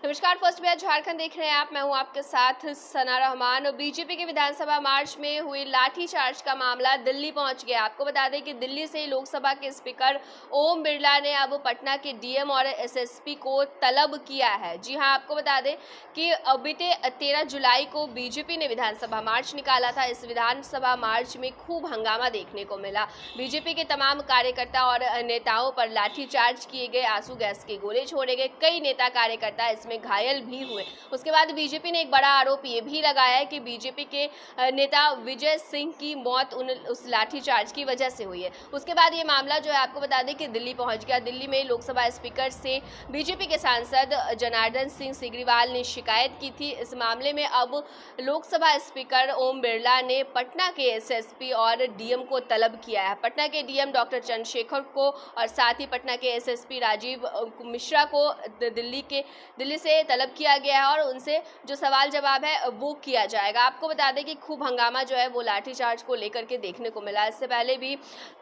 नमस्कार, फर्स्ट बिहार झारखंड देख रहे हैं आप। मैं हूं आपके साथ सना रहमान। बीजेपी के विधानसभा मार्च में हुई लाठीचार्ज का मामला दिल्ली पहुंच गया। आपको बता दें कि दिल्ली से लोकसभा के स्पीकर ओम बिरला ने अब पटना के डीएम और एसएसपी को तलब किया है। जी हां, आपको बता दें कि बीते 13 जुलाई को बीजेपी ने विधानसभा मार्च निकाला था। इस विधानसभा मार्च में खूब हंगामा देखने को मिला। बीजेपी के तमाम कार्यकर्ता और नेताओं पर लाठीचार्ज किए गए, आंसू गैस के गोले छोड़े गए। कई नेता कार्यकर्ता इसमें घायल भी हुए। उसके बाद बीजेपी ने एक बड़ा आरोप ये भी लगाया है कि बीजेपी के नेता विजय सिंह की मौत उस लाठीचार्ज की वजह से हुई है। उसके बाद ये मामला जो है आपको बता दें कि दिल्ली पहुंच गया। दिल्ली में लोकसभा स्पीकर से बीजेपी के सांसद जनार्दन सिंह सिग्रीवाल ने शिकायत की थी। इस मामले में अब लोकसभा स्पीकर ओम बिरला ने पटना के एसएसपी और डीएम को तलब किया है। पटना के डीएम डॉक्टर चंद्रशेखर को और साथ ही पटना के एसएसपी राजीव मिश्रा को दिल्ली से तलब किया गया है और उनसे जो सवाल जवाब है वो किया जाएगा। आपको बता दें कि खूब हंगामा जो है वो लाठीचार्ज को लेकर के देखने को मिला। इससे पहले भी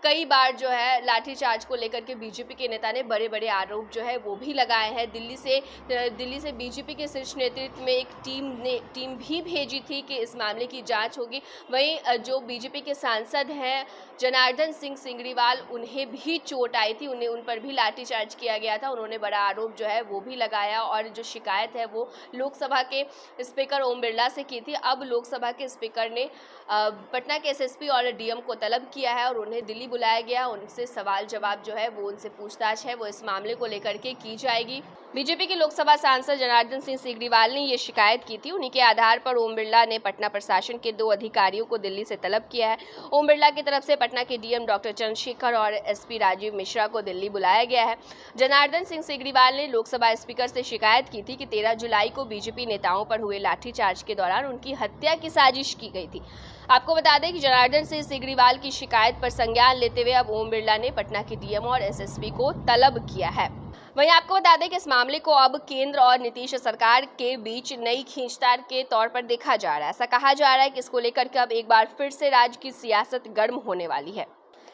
कई बार जो है लाठीचार्ज को लेकर के बीजेपी के नेता ने बड़े बड़े आरोप जो है वो भी लगाए हैं। दिल्ली से बीजेपी के शीर्ष नेतृत्व में एक टीम भी भेजी थी कि इस मामले की जांच होगी। वहीं जो बीजेपी के सांसद हैं जनार्दन सिंह सिग्रीवाल, उन्हें भी चोट आई थी, उन पर भी लाठीचार्ज किया गया था। उन्होंने बड़ा आरोप जो है वो भी लगाया और जो शिकायत है वो लोकसभा के स्पीकर ओम बिरला से की थी। अब लोकसभा के स्पीकर ने पटना के एसएसपी और डीएम को तलब किया है और उन्हें दिल्ली बुलाया गया। उनसे सवाल जवाब जो है वो उनसे पूछताछ है वो इस मामले को लेकर के की जाएगी। बीजेपी के लोकसभा सांसद जनार्दन सिंह सिग्रीवाल ने ये शिकायत की थी। उन्हीं के आधार पर ओम बिरला ने पटना प्रशासन के 2 अधिकारियों को दिल्ली से तलब किया है। ओम बिरला की तरफ से पटना के डीएम डॉक्टर चंद्रशेखर और एसपी राजीव मिश्रा को दिल्ली बुलाया गया है। जनार्दन सिंह सिग्रीवाल ने लोकसभा स्पीकर से शिकायत की थी कि 13 जुलाई को बीजेपी नेताओं पर हुए लाठीचार्ज के दौरान उनकी हत्या की साजिश की गई थी। आपको बता दें कि जनार्दन सिंह सिग्रीवाल की शिकायत पर संज्ञान लेते हुए अब ओम बिरला ने पटना के डीएम और एसएसपी को तलब किया है। वहीं आपको बता दें कि इस मामले को अब केंद्र और नीतीश सरकार के बीच नई खींचतान के तौर पर देखा जा रहा है। ऐसा कहा जा रहा है कि इसको लेकर के अब एक बार फिर से राज्य की सियासत गर्म होने वाली है।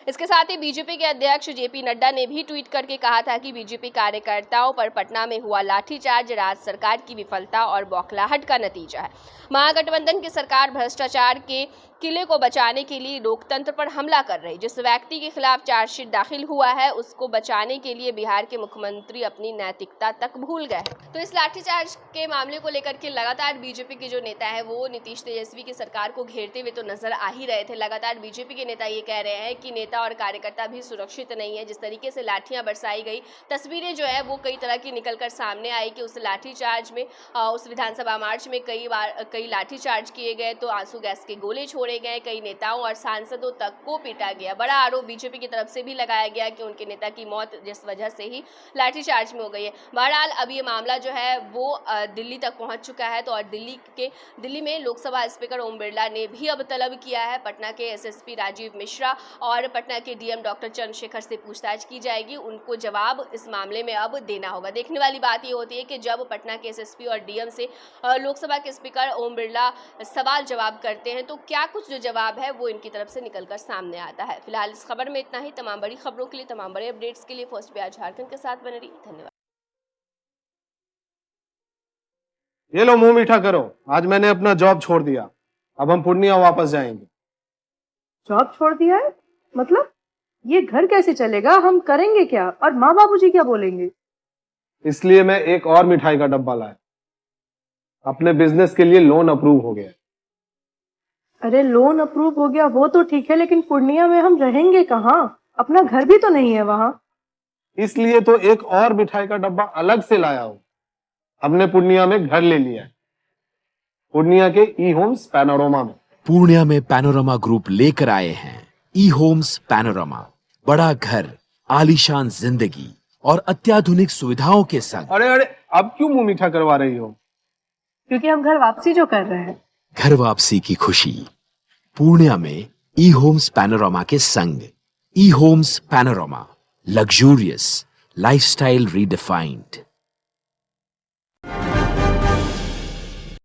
इसके साथ ही बीजेपी के अध्यक्ष जेपी नड्डा ने भी ट्वीट करके कहा था कि बीजेपी कार्यकर्ताओं पर पटना में हुआ लाठीचार्ज राज्य सरकार की विफलता और बौखलाहट का नतीजा है। महागठबंधन की सरकार भ्रष्टाचार के किले को बचाने के लिए लोकतंत्र पर हमला कर रही। जिस व्यक्ति के खिलाफ चार्जशीट दाखिल हुआ है उसको बचाने के लिए बिहार के मुख्यमंत्री अपनी नैतिकता तक भूल गए। तो इस लाठीचार्ज के मामले को लेकर के लगातार बीजेपी के जो नेता है वो नीतीश तेजस्वी की सरकार को घेरते हुए तो नजर आ ही रहे थे। लगातार बीजेपी के नेता ये कह रहे हैं कि नेता और कार्यकर्ता भी सुरक्षित नहीं है। जिस तरीके से लाठियां बरसाई गई, तस्वीरें जो है वो कई तरह की निकलकर सामने आई कि उस लाठीचार्ज में उस विधानसभा मार्च में कई लाठीचार्ज किए गए, तो आंसू गैस के गोले छोड़े गए, कई नेताओं और सांसदों तक को पीटा गया। बड़ा आरोप बीजेपी की तरफ से भी लगाया गया कि उनके नेता की मौत जिस वजह से ही लाठीचार्ज में हो गई है। बहरहाल अब ये मामला जो है वो दिल्ली तक पहुंच चुका है। तो और दिल्ली में लोकसभा स्पीकर ओम बिरला ने भी अब तलब किया है। पटना के एसएसपी राजीव मिश्रा और पटना के डीएम डॉक्टर चंद्रशेखर से पूछताछ की जाएगी। उनको जवाब इस मामले में अब देना होगा। देखने वाली बात ये होती है कि जब पटना के एसएसपी और डीएम से लोकसभा के स्पीकर ओम बिरला सवाल जवाब करते हैं तो क्या कुछ जो जवाब है वो इनकी तरफ से निकलकर सामने आता है। फिलहाल इस खबर में इतना ही। तमाम बड़ी खबरों के लिए, तमाम बड़े अपडेट्स के लिए फर्स्ट बिहार झारखंड के साथ बने रहिए। धन्यवाद। ये लो, मुंह मीठा करो। आज मैंने अपना जॉब छोड़ दिया। अब हम पूर्णिया वापस जाएंगे। जॉब छोड़ दिया है? मतलब ये घर कैसे चलेगा? हम करेंगे क्या? और माँ बाबूजी क्या बोलेंगे? इसलिए मैं एक और मिठाई का डब्बा लाया। अपने बिजनेस के लिए लोन अप्रूव हो गया। अरे लोन अप्रूव हो गया वो तो ठीक है, लेकिन पूर्णिया में हम रहेंगे कहाँ? अपना घर भी तो नहीं है वहाँ। इसलिए तो एक और मिठाई का डब्बा अलग से लाया हूँ। हमने पूर्णिया में घर ले लिया है, पूर्णिया के ई होम्स पैनोरमा में। पूर्णिया में पैनोरमा ग्रुप लेकर आए हैं ई होम्स पैनोरमा। बड़ा घर, आलीशान जिंदगी और अत्याधुनिक सुविधाओं के संग। अरे अब क्यों मुंह मीठा करवा रही हो? क्योंकि हम घर वापसी जो कर रहे हैं। घर वापसी की खुशी पूर्णिया में ई होम्स पैनोरमा के संग। ई homes panorama, luxurious lifestyle redefined.